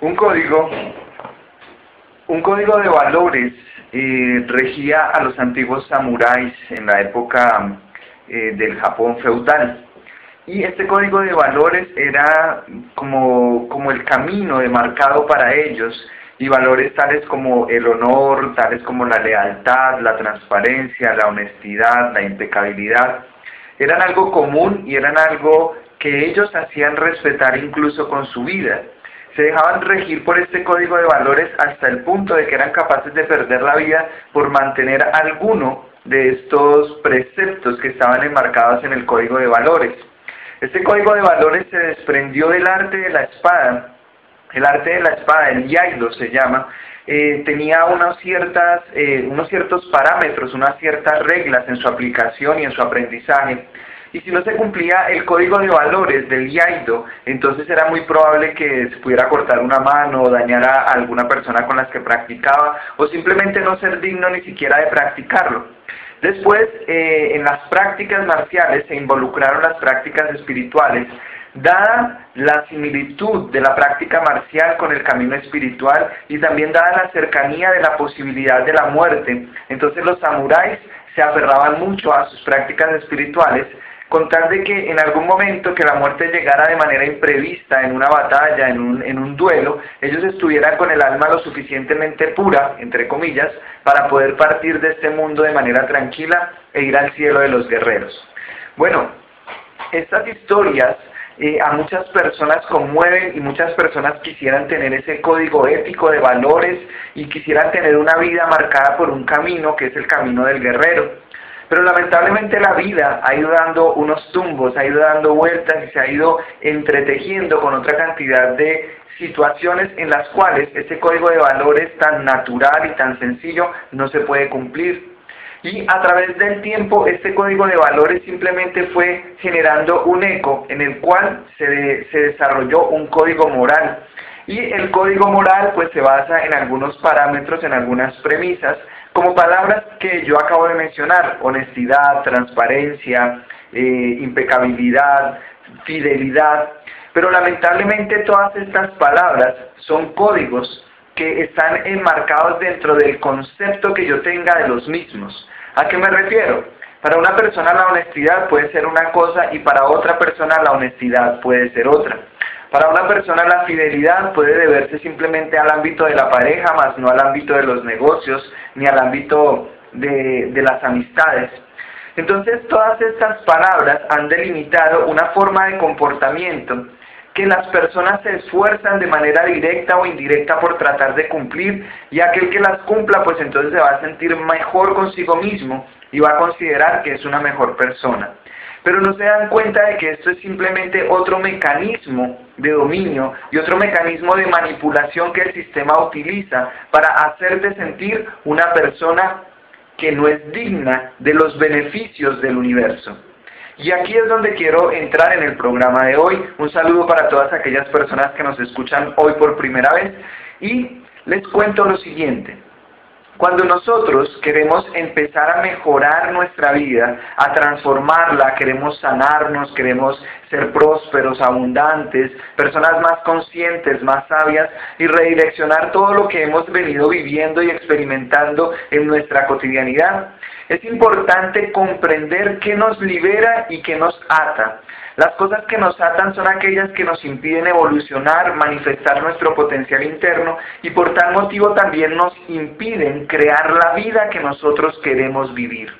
Un código, un código de valores regía a los antiguos samuráis en la época del Japón feudal. Y este código de valores era como el camino demarcado para ellos, y valores tales como el honor, tales como la lealtad, la transparencia, la honestidad, la impecabilidad, eran algo común y eran algo que ellos hacían respetar incluso con su vida. Se dejaban regir por este código de valores hasta el punto de que eran capaces de perder la vida por mantener alguno de estos preceptos que estaban enmarcados en el código de valores. Este código de valores se desprendió del arte de la espada. El arte de la espada, el iaido se llama, tenía unos ciertos parámetros, unas ciertas reglas en su aplicación y en su aprendizaje. Y si no se cumplía el código de valores del iaido, entonces era muy probable que se pudiera cortar una mano o dañar a alguna persona con las que practicaba, o simplemente no ser digno ni siquiera de practicarlo. Después, en las prácticas marciales se involucraron las prácticas espirituales. Dada la similitud de la práctica marcial con el camino espiritual y también dada la cercanía de la posibilidad de la muerte, entonces los samuráis se aferraban mucho a sus prácticas espirituales, con tal de que en algún momento que la muerte llegara de manera imprevista en una batalla, en un duelo, ellos estuvieran con el alma lo suficientemente pura, entre comillas, para poder partir de este mundo de manera tranquila e ir al cielo de los guerreros. Bueno, estas historias a muchas personas conmueven y muchas personas quisieran tener ese código ético de valores y quisieran tener una vida marcada por un camino que es el camino del guerrero. Pero lamentablemente la vida ha ido dando unos tumbos, ha ido dando vueltas y se ha ido entretejiendo con otra cantidad de situaciones en las cuales ese código de valores tan natural y tan sencillo no se puede cumplir. Y a través del tiempo este código de valores simplemente fue generando un eco en el cual se desarrolló un código moral. Y el código moral pues se basa en algunos parámetros, en algunas premisas, como palabras que yo acabo de mencionar: honestidad, transparencia, impecabilidad, fidelidad. Pero lamentablemente todas estas palabras son códigos que están enmarcados dentro del concepto que yo tenga de los mismos. ¿A qué me refiero? Para una persona la honestidad puede ser una cosa y para otra persona la honestidad puede ser otra. Para una persona la fidelidad puede deberse simplemente al ámbito de la pareja, más no al ámbito de los negocios, ni al ámbito de las amistades. Entonces todas estas palabras han delimitado una forma de comportamiento que las personas se esfuerzan de manera directa o indirecta por tratar de cumplir, y aquel que las cumpla pues entonces se va a sentir mejor consigo mismo y va a considerar que es una mejor persona. Pero no se dan cuenta de que esto es simplemente otro mecanismo de dominio y otro mecanismo de manipulación que el sistema utiliza para hacerte sentir una persona que no es digna de los beneficios del universo. Y aquí es donde quiero entrar en el programa de hoy. Un saludo para todas aquellas personas que nos escuchan hoy por primera vez. Y les cuento lo siguiente. Cuando nosotros queremos empezar a mejorar nuestra vida, a transformarla, queremos sanarnos, queremos ser prósperos, abundantes, personas más conscientes, más sabias, y redireccionar todo lo que hemos venido viviendo y experimentando en nuestra cotidianidad, es importante comprender qué nos libera y qué nos ata. Las cosas que nos atan son aquellas que nos impiden evolucionar, manifestar nuestro potencial interno, y por tal motivo también nos impiden crear la vida que nosotros queremos vivir.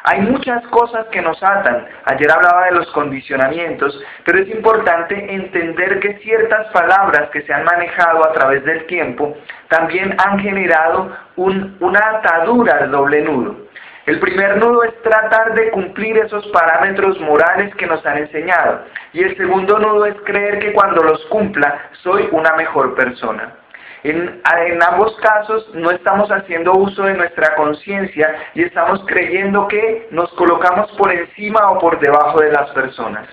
Hay muchas cosas que nos atan. Ayer hablaba de los condicionamientos, pero es importante entender que ciertas palabras que se han manejado a través del tiempo también han generado una atadura al doble nudo. El primer nudo es tratar de cumplir esos parámetros morales que nos han enseñado, y el segundo nudo es creer que cuando los cumpla soy una mejor persona. En ambos casos no estamos haciendo uso de nuestra conciencia y estamos creyendo que nos colocamos por encima o por debajo de las personas.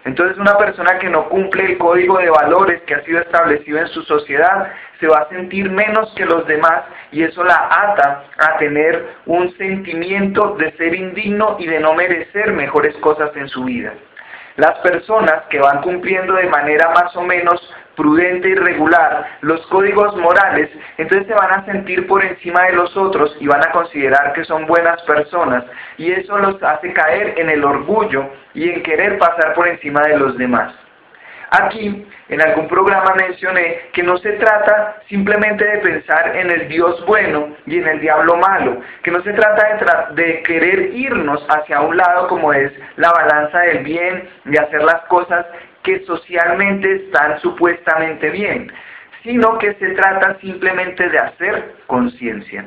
Entonces una persona que no cumple el código de valores que ha sido establecido en su sociedad se va a sentir menos que los demás, y eso la ata a tener un sentimiento de ser indigno y de no merecer mejores cosas en su vida. Las personas que van cumpliendo de manera más o menos prudente y regular los códigos morales, entonces se van a sentir por encima de los otros y van a considerar que son buenas personas, y eso los hace caer en el orgullo y en querer pasar por encima de los demás. Aquí, en algún programa mencioné que no se trata simplemente de pensar en el Dios bueno y en el diablo malo, que no se trata de querer irnos hacia un lado como es la balanza del bien, de hacer las cosas que socialmente están supuestamente bien, sino que se trata simplemente de hacer conciencia.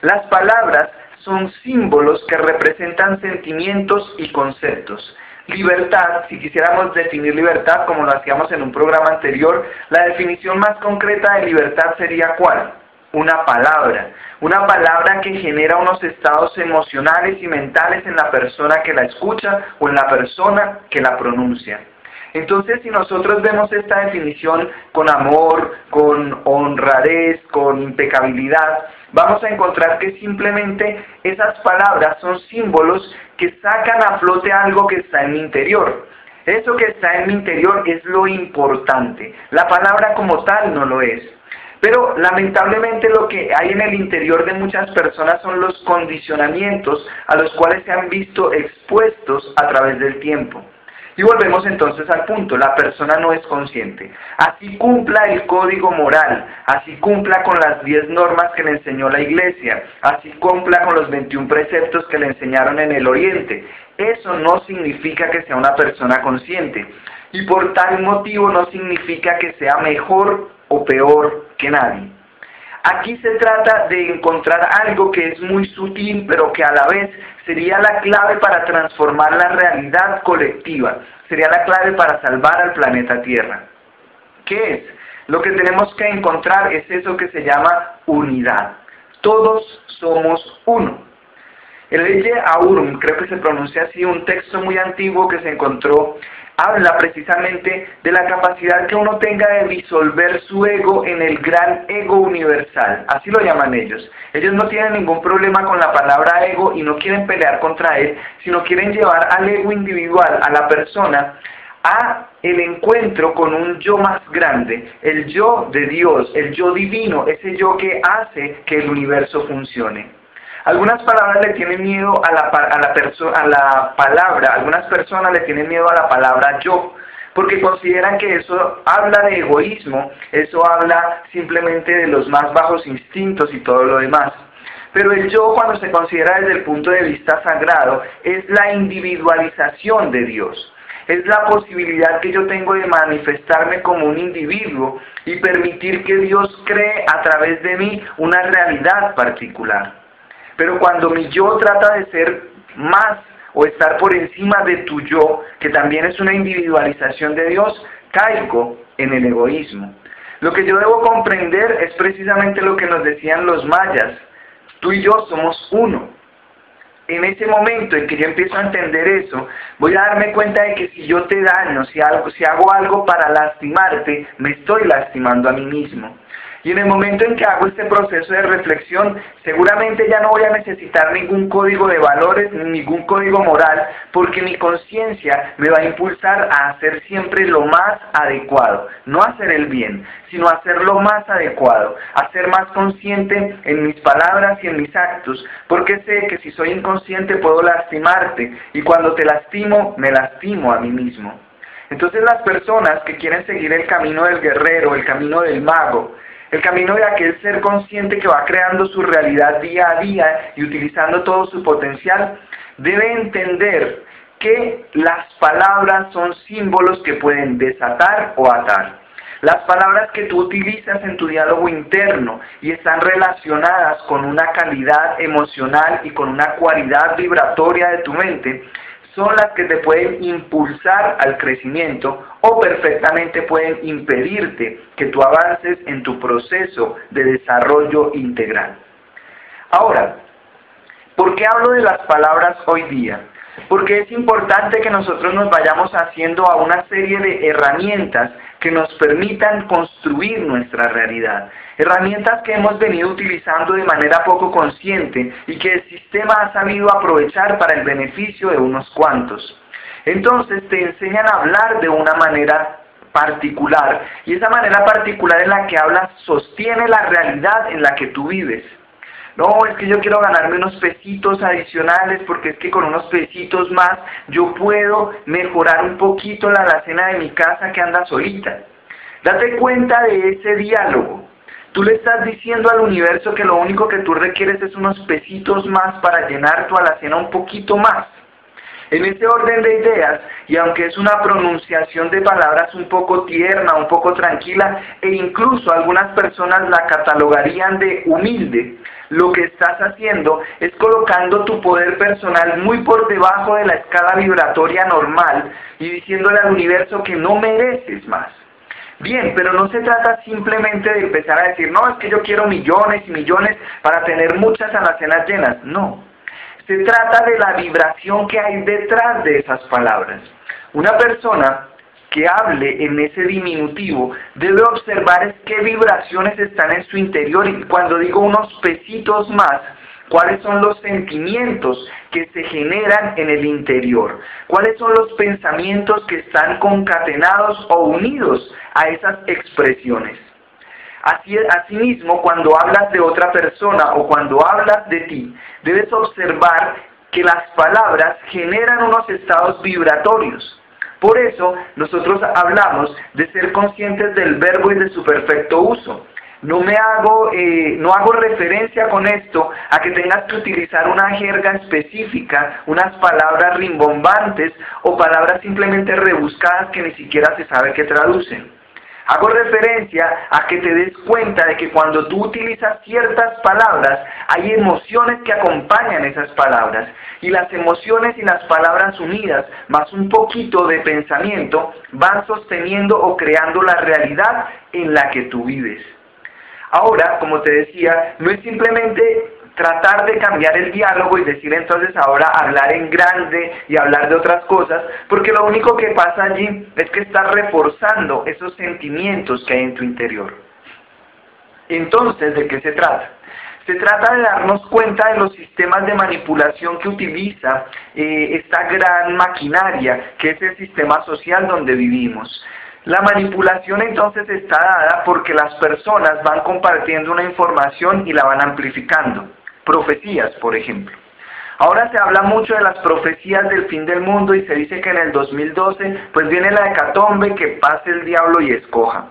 Las palabras son símbolos que representan sentimientos y conceptos. Libertad, si quisiéramos definir libertad como lo hacíamos en un programa anterior, la definición más concreta de libertad sería ¿cuál? Una palabra que genera unos estados emocionales y mentales en la persona que la escucha o en la persona que la pronuncia. Entonces, si nosotros vemos esta definición con amor, con honradez, con impecabilidad, vamos a encontrar que simplemente esas palabras son símbolos que sacan a flote algo que está en mi interior. Eso que está en mi interior es lo importante. La palabra como tal no lo es. Pero lamentablemente lo que hay en el interior de muchas personas son los condicionamientos a los cuales se han visto expuestos a través del tiempo. Y volvemos entonces al punto, la persona no es consciente. Así cumpla el código moral, así cumpla con las 10 normas que le enseñó la Iglesia, así cumpla con los 21 preceptos que le enseñaron en el Oriente. Eso no significa que sea una persona consciente. Y por tal motivo no significa que sea mejor o peor que nadie. Aquí se trata de encontrar algo que es muy sutil, pero que a la vez sería la clave para transformar la realidad colectiva. Sería la clave para salvar al planeta Tierra. ¿Qué es? Lo que tenemos que encontrar es eso que se llama unidad. Todos somos uno. El Eje Aurum, creo que se pronuncia así, un texto muy antiguo que se encontró, habla precisamente de la capacidad que uno tenga de disolver su ego en el gran ego universal, así lo llaman ellos. Ellos no tienen ningún problema con la palabra ego y no quieren pelear contra él, sino quieren llevar al ego individual, a la persona, a el encuentro con un yo más grande, el yo de Dios, el yo divino, ese yo que hace que el universo funcione. Algunas palabras le tienen miedo a la palabra, algunas personas le tienen miedo a la palabra yo, porque consideran que eso habla de egoísmo, eso habla simplemente de los más bajos instintos y todo lo demás. Pero el yo, cuando se considera desde el punto de vista sagrado, es la individualización de Dios. Es la posibilidad que yo tengo de manifestarme como un individuo y permitir que Dios cree a través de mí una realidad particular. Pero cuando mi yo trata de ser más o estar por encima de tu yo, que también es una individualización de Dios, caigo en el egoísmo. Lo que yo debo comprender es precisamente lo que nos decían los mayas. Tú y yo somos uno. En ese momento en que yo empiezo a entender eso, voy a darme cuenta de que si yo te daño, si hago algo para lastimarte, me estoy lastimando a mí mismo. Y en el momento en que hago este proceso de reflexión, seguramente ya no voy a necesitar ningún código de valores, ningún código moral, porque mi conciencia me va a impulsar a hacer siempre lo más adecuado. No hacer el bien, sino hacer lo más adecuado, a ser más consciente en mis palabras y en mis actos, porque sé que si soy inconsciente puedo lastimarte, y cuando te lastimo, me lastimo a mí mismo. Entonces las personas que quieren seguir el camino del guerrero, el camino del mago, el camino de aquel ser consciente que va creando su realidad día a día y utilizando todo su potencial, debe entender que las palabras son símbolos que pueden desatar o atar. Las palabras que tú utilizas en tu diálogo interno y están relacionadas con una calidad emocional y con una cualidad vibratoria de tu mente, son las que te pueden impulsar al crecimiento o perfectamente pueden impedirte que tú avances en tu proceso de desarrollo integral. Ahora, ¿por qué hablo de las palabras hoy día? Porque es importante que nosotros nos vayamos haciendo a una serie de herramientas que nos permitan construir nuestra realidad. Herramientas que hemos venido utilizando de manera poco consciente y que el sistema ha sabido aprovechar para el beneficio de unos cuantos. Entonces te enseñan a hablar de una manera particular, y esa manera particular en la que hablas sostiene la realidad en la que tú vives. No, es que yo quiero ganarme unos pesitos adicionales porque es que con unos pesitos más yo puedo mejorar un poquito la alacena de mi casa que anda solita. Date cuenta de ese diálogo. Tú le estás diciendo al universo que lo único que tú requieres es unos pesitos más para llenar tu alacena un poquito más. En ese orden de ideas, y aunque es una pronunciación de palabras un poco tierna, un poco tranquila, e incluso algunas personas la catalogarían de humilde, lo que estás haciendo es colocando tu poder personal muy por debajo de la escala vibratoria normal y diciéndole al universo que no mereces más. Bien, pero no se trata simplemente de empezar a decir, no, es que yo quiero millones y millones para tener muchas alacenas llenas. No. Se trata de la vibración que hay detrás de esas palabras. Una persona que hable en ese diminutivo debe observar qué vibraciones están en su interior, y cuando digo unos pesitos más, cuáles son los sentimientos que se generan en el interior, cuáles son los pensamientos que están concatenados o unidos a esas expresiones. Asimismo, cuando hablas de otra persona o cuando hablas de ti, debes observar que las palabras generan unos estados vibratorios. Por eso, nosotros hablamos de ser conscientes del verbo y de su perfecto uso. No hago referencia con esto a que tengas que utilizar una jerga específica, unas palabras rimbombantes o palabras simplemente rebuscadas que ni siquiera se sabe qué traducen. Hago referencia a que te des cuenta de que cuando tú utilizas ciertas palabras, hay emociones que acompañan esas palabras. Y las emociones y las palabras unidas, más un poquito de pensamiento, van sosteniendo o creando la realidad en la que tú vives. Ahora, como te decía, no es simplemente tratar de cambiar el diálogo y decir entonces ahora hablar en grande y hablar de otras cosas, porque lo único que pasa allí es que estás reforzando esos sentimientos que hay en tu interior. Entonces, ¿de qué se trata? Se trata de darnos cuenta de los sistemas de manipulación que utiliza esta gran maquinaria, que es el sistema social donde vivimos. La manipulación entonces está dada porque las personas van compartiendo una información y la van amplificando. Profecías, por ejemplo. Ahora se habla mucho de las profecías del fin del mundo y se dice que en el 2012 pues viene la hecatombe, que pase el diablo y escoja.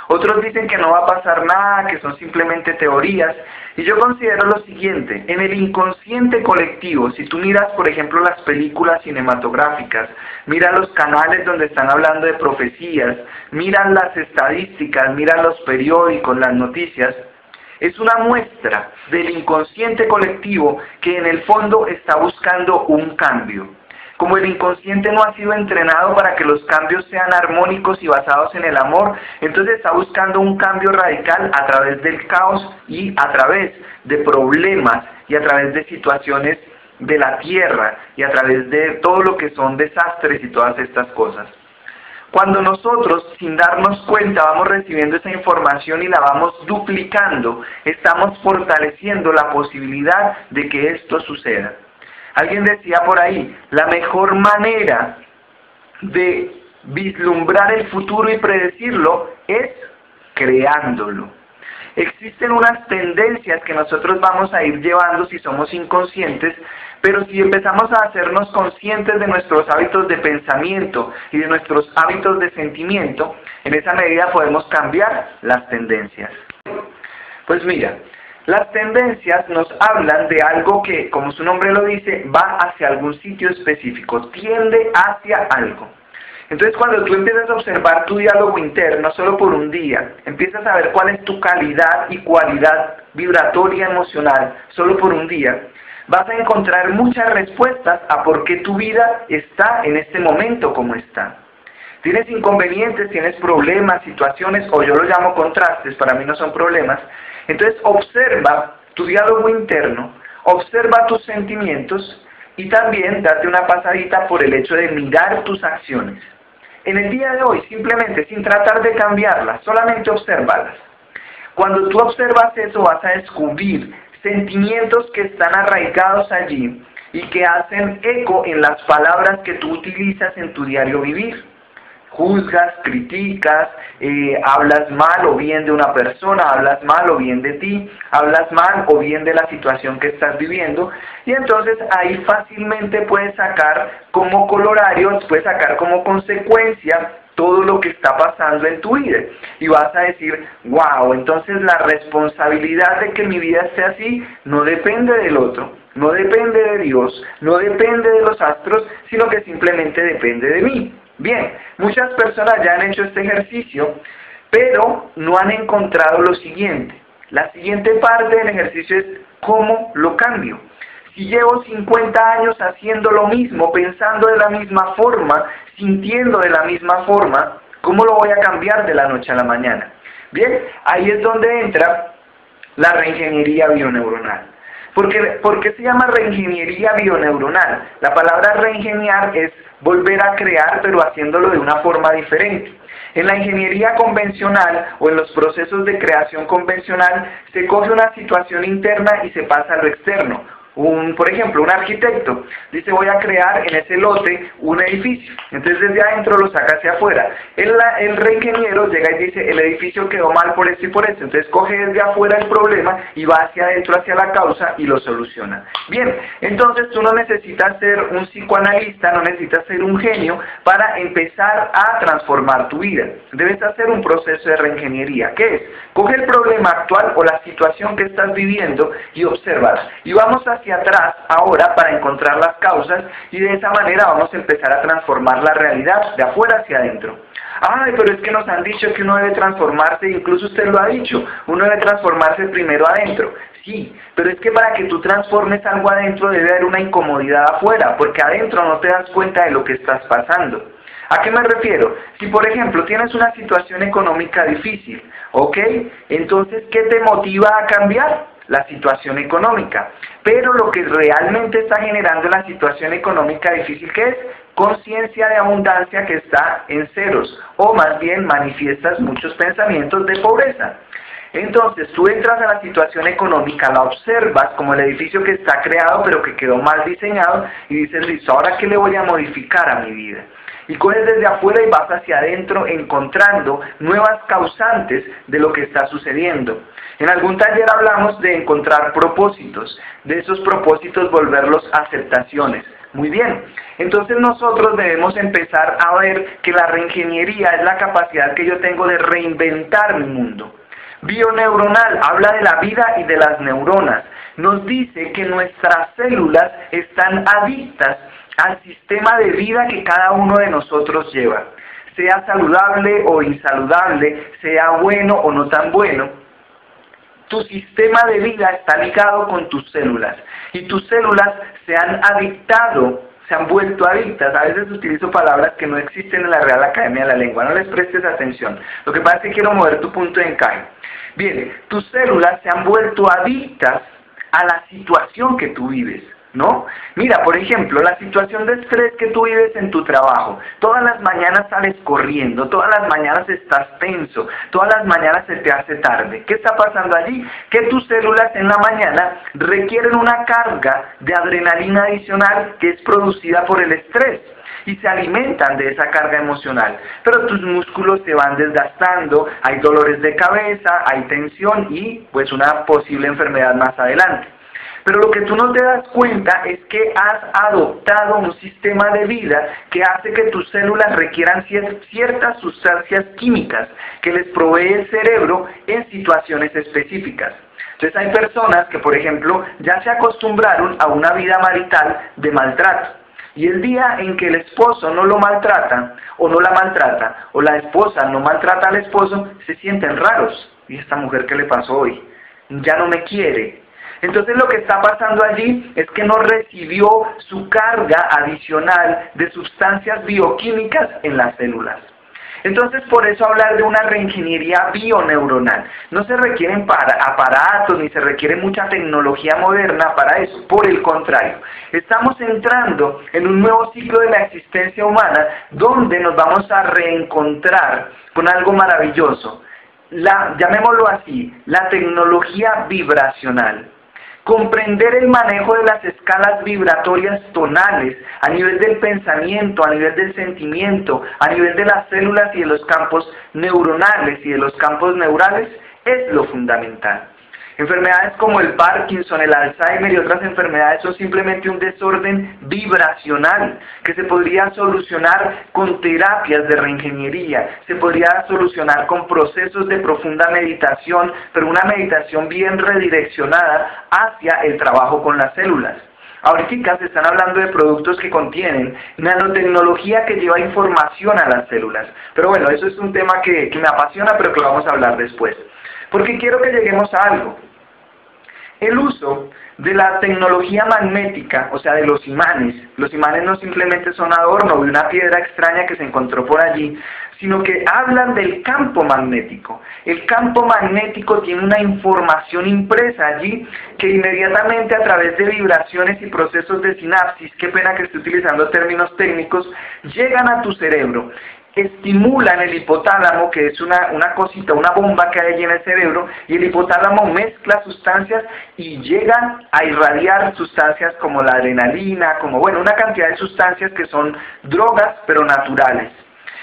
Otros dicen que no va a pasar nada, que son simplemente teorías. Y yo considero lo siguiente: en el inconsciente colectivo, si tú miras por ejemplo las películas cinematográficas, mira los canales donde están hablando de profecías, miran las estadísticas, miran los periódicos, las noticias, es una muestra del inconsciente colectivo que en el fondo está buscando un cambio. Como el inconsciente no ha sido entrenado para que los cambios sean armónicos y basados en el amor, entonces está buscando un cambio radical a través del caos y a través de problemas y a través de situaciones de la tierra y a través de todo lo que son desastres y todas estas cosas. Cuando nosotros, sin darnos cuenta, vamos recibiendo esa información y la vamos duplicando, estamos fortaleciendo la posibilidad de que esto suceda. Alguien decía por ahí, la mejor manera de vislumbrar el futuro y predecirlo es creándolo. Existen unas tendencias que nosotros vamos a ir llevando si somos inconscientes, pero si empezamos a hacernos conscientes de nuestros hábitos de pensamiento y de nuestros hábitos de sentimiento, en esa medida podemos cambiar las tendencias. Pues mira, las tendencias nos hablan de algo que, como su nombre lo dice, va hacia algún sitio específico, tiende hacia algo. Entonces cuando tú empiezas a observar tu diálogo interno solo por un día, empiezas a ver cuál es tu calidad y cualidad vibratoria emocional solo por un día, vas a encontrar muchas respuestas a por qué tu vida está en este momento como está. Tienes inconvenientes, tienes problemas, situaciones, o yo lo llamo contrastes, para mí no son problemas. Entonces observa tu diálogo interno, observa tus sentimientos y también date una pasadita por el hecho de mirar tus acciones. En el día de hoy, simplemente sin tratar de cambiarlas, solamente obsérvalas. Cuando tú observas eso, vas a descubrir sentimientos que están arraigados allí y que hacen eco en las palabras que tú utilizas en tu diario vivir. Juzgas, criticas, hablas mal o bien de una persona, hablas mal o bien de ti, hablas mal o bien de la situación que estás viviendo, y entonces ahí fácilmente puedes sacar como corolario, puedes sacar como consecuencia todo lo que está pasando en tu vida. Y vas a decir, wow, entonces la responsabilidad de que mi vida esté así no depende del otro, no depende de Dios, no depende de los astros, sino que simplemente depende de mí. Bien, muchas personas ya han hecho este ejercicio, pero no han encontrado lo siguiente. La siguiente parte del ejercicio es ¿cómo lo cambio? Si llevo 50 años haciendo lo mismo, pensando de la misma forma, sintiendo de la misma forma, ¿cómo lo voy a cambiar de la noche a la mañana? Bien, ahí es donde entra la reingeniería bioneuronal. ¿Por qué se llama reingeniería bioneuronal? La palabra reingeniar es volver a crear, pero haciéndolo de una forma diferente. En la ingeniería convencional o en los procesos de creación convencional se coge una situación interna y se pasa a lo externo. Por ejemplo, un arquitecto dice voy a crear en ese lote un edificio, entonces desde adentro lo saca hacia afuera. El reingeniero llega y dice el edificio quedó mal por esto y por esto, entonces coge desde afuera el problema y va hacia adentro, hacia la causa y lo soluciona. Bien, entonces tú no necesitas ser un psicoanalista, no necesitas ser un genio para empezar a transformar tu vida. Debes hacer un proceso de reingeniería. ¿Qué es? Coge el problema actual o la situación que estás viviendo y obsérvala. Y vamos hacia atrás ahora para encontrar las causas y de esa manera vamos a empezar a transformar la realidad de afuera hacia adentro. Ay, pero es que nos han dicho que uno debe transformarse, incluso usted lo ha dicho, uno debe transformarse primero adentro. Sí, pero es que para que tú transformes algo adentro debe haber una incomodidad afuera, porque adentro no te das cuenta de lo que estás pasando. ¿A qué me refiero? Si por ejemplo tienes una situación económica difícil, ¿ok? Entonces, ¿qué te motiva a cambiar? La situación económica. Pero lo que realmente está generando la situación económica difícil, ¿qué es? Conciencia de abundancia que está en ceros, o más bien manifiestas muchos pensamientos de pobreza. Entonces tú entras a la situación económica, la observas como el edificio que está creado pero que quedó mal diseñado y dices, listo, ¿ahora qué le voy a modificar a mi vida? Y coges desde afuera y vas hacia adentro encontrando nuevas causantes de lo que está sucediendo. En algún taller hablamos de encontrar propósitos, de esos propósitos volverlos aceptaciones. Muy bien, entonces nosotros debemos empezar a ver que la reingeniería es la capacidad que yo tengo de reinventar mi mundo. Bioneuronal habla de la vida y de las neuronas. Nos dice que nuestras células están adictas al sistema de vida que cada uno de nosotros lleva. Sea saludable o insaludable, sea bueno o no tan bueno, tu sistema de vida está ligado con tus células. Y tus células se han adictado, se han vuelto adictas. A veces utilizo palabras que no existen en la Real Academia de la Lengua, no les prestes atención. Lo que pasa es que quiero mover tu punto de encaje. Bien, tus células se han vuelto adictas a la situación que tú vives, ¿no? Mira, por ejemplo, la situación de estrés que tú vives en tu trabajo. Todas las mañanas sales corriendo, todas las mañanas estás tenso, todas las mañanas se te hace tarde. ¿Qué está pasando allí? Que tus células en la mañana requieren una carga de adrenalina adicional que es producida por el estrés y se alimentan de esa carga emocional. Pero tus músculos se van desgastando, hay dolores de cabeza, hay tensión y pues una posible enfermedad más adelante. Pero lo que tú no te das cuenta es que has adoptado un sistema de vida que hace que tus células requieran ciertas sustancias químicas que les provee el cerebro en situaciones específicas. Entonces hay personas que, por ejemplo, ya se acostumbraron a una vida marital de maltrato. Y el día en que el esposo no lo maltrata, o no la maltrata, o la esposa no maltrata al esposo, se sienten raros. ¿Y esta mujer qué le pasó hoy? Ya no me quiere. Entonces lo que está pasando allí es que no recibió su carga adicional de sustancias bioquímicas en las células. Entonces por eso hablar de una reingeniería bioneuronal. No se requieren aparatos ni se requiere mucha tecnología moderna para eso. Por el contrario, estamos entrando en un nuevo ciclo de la existencia humana donde nos vamos a reencontrar con algo maravilloso. Llamémoslo así, la tecnología vibracional. comprender el manejo de las escalas vibratorias tonales a nivel del pensamiento, a nivel del sentimiento, a nivel de las células y de los campos neuronales y de los campos neurales es lo fundamental. Enfermedades como el Parkinson, el Alzheimer y otras enfermedades son simplemente un desorden vibracional que se podría solucionar con terapias de reingeniería, se podría solucionar con procesos de profunda meditación, pero una meditación bien redireccionada hacia el trabajo con las células. Ahorita se están hablando de productos que contienen nanotecnología que lleva información a las células. Pero bueno, eso es un tema que me apasiona, pero que lo vamos a hablar después. Porque quiero que lleguemos a algo. El uso de la tecnología magnética, o sea, de los imanes no simplemente son adorno de una piedra extraña que se encontró por allí, sino que hablan del campo magnético. El campo magnético tiene una información impresa allí que inmediatamente a través de vibraciones y procesos de sinapsis, qué pena que esté utilizando términos técnicos, llegan a tu cerebro. Estimulan el hipotálamo, que es una cosita, una bomba que hay allí en el cerebro, y el hipotálamo mezcla sustancias y llega a irradiar sustancias como la adrenalina, como una cantidad de sustancias que son drogas, pero naturales.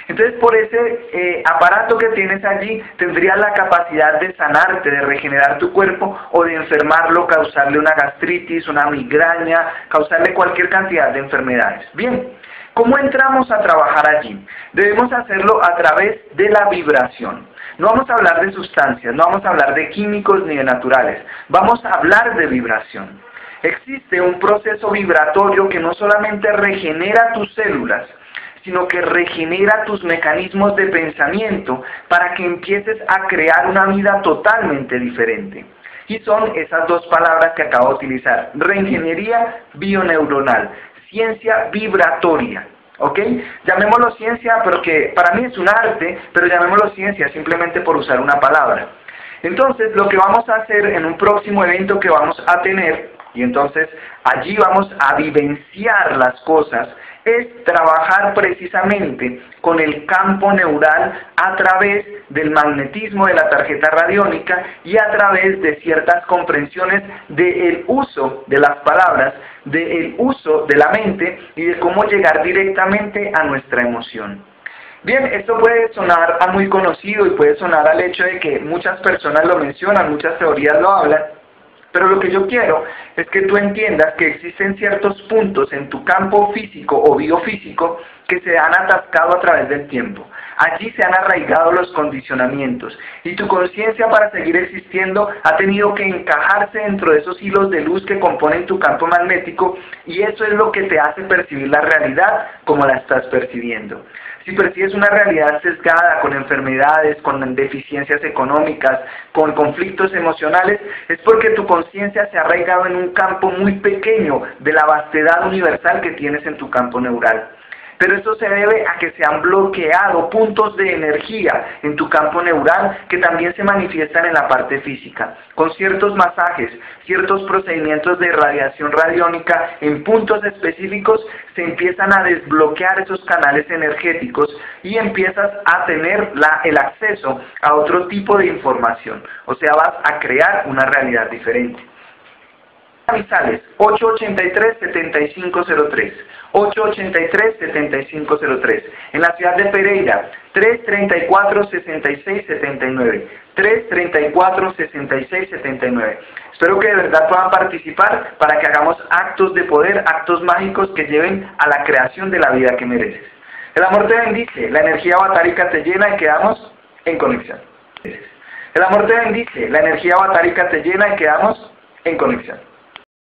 Entonces, por ese aparato que tienes allí, tendrías la capacidad de sanarte, de regenerar tu cuerpo, o de enfermarlo, causarle una gastritis, una migraña, causarle cualquier cantidad de enfermedades. Bien. ¿Cómo entramos a trabajar allí? Debemos hacerlo a través de la vibración. No vamos a hablar de sustancias, no vamos a hablar de químicos ni de naturales. Vamos a hablar de vibración. Existe un proceso vibratorio que no solamente regenera tus células, sino que regenera tus mecanismos de pensamiento para que empieces a crear una vida totalmente diferente. Y son esas dos palabras que acabo de utilizar: reingeniería bioneuronal. Ciencia vibratoria, ¿ok? Llamémoslo ciencia, pero que para mí es un arte, pero llamémoslo ciencia simplemente por usar una palabra. Entonces, lo que vamos a hacer en un próximo evento que vamos a tener, y entonces allí vamos a vivenciar las cosas, es trabajar precisamente con el campo neural a través del magnetismo de la tarjeta radiónica y a través de ciertas comprensiones del uso de las palabras, del uso de la mente y de cómo llegar directamente a nuestra emoción. Bien, esto puede sonar a muy conocido y puede sonar al hecho de que muchas personas lo mencionan, muchas teorías lo hablan, pero lo que yo quiero es que tú entiendas que existen ciertos puntos en tu campo físico o biofísico que se han atascado a través del tiempo. Allí se han arraigado los condicionamientos y tu conciencia, para seguir existiendo, ha tenido que encajarse dentro de esos hilos de luz que componen tu campo magnético, y eso es lo que te hace percibir la realidad como la estás percibiendo. Si percibes una realidad sesgada, con enfermedades, con deficiencias económicas, con conflictos emocionales, es porque tu conciencia se ha arraigado en un campo muy pequeño de la vastedad universal que tienes en tu campo neural. Pero esto se debe a que se han bloqueado puntos de energía en tu campo neural que también se manifiestan en la parte física. Con ciertos masajes, ciertos procedimientos de radiación radiónica en puntos específicos, se empiezan a desbloquear esos canales energéticos y empiezas a tener el acceso a otro tipo de información. O sea, vas a crear una realidad diferente. Avisales 883-7503, 883-7503, en la ciudad de Pereira 334-6679, 334-6679. Espero que de verdad puedan participar para que hagamos actos de poder, actos mágicos que lleven a la creación de la vida que mereces. El amor te bendice, la energía avatárica te llena y quedamos en conexión. El amor te bendice, la energía avatárica te llena y quedamos en conexión.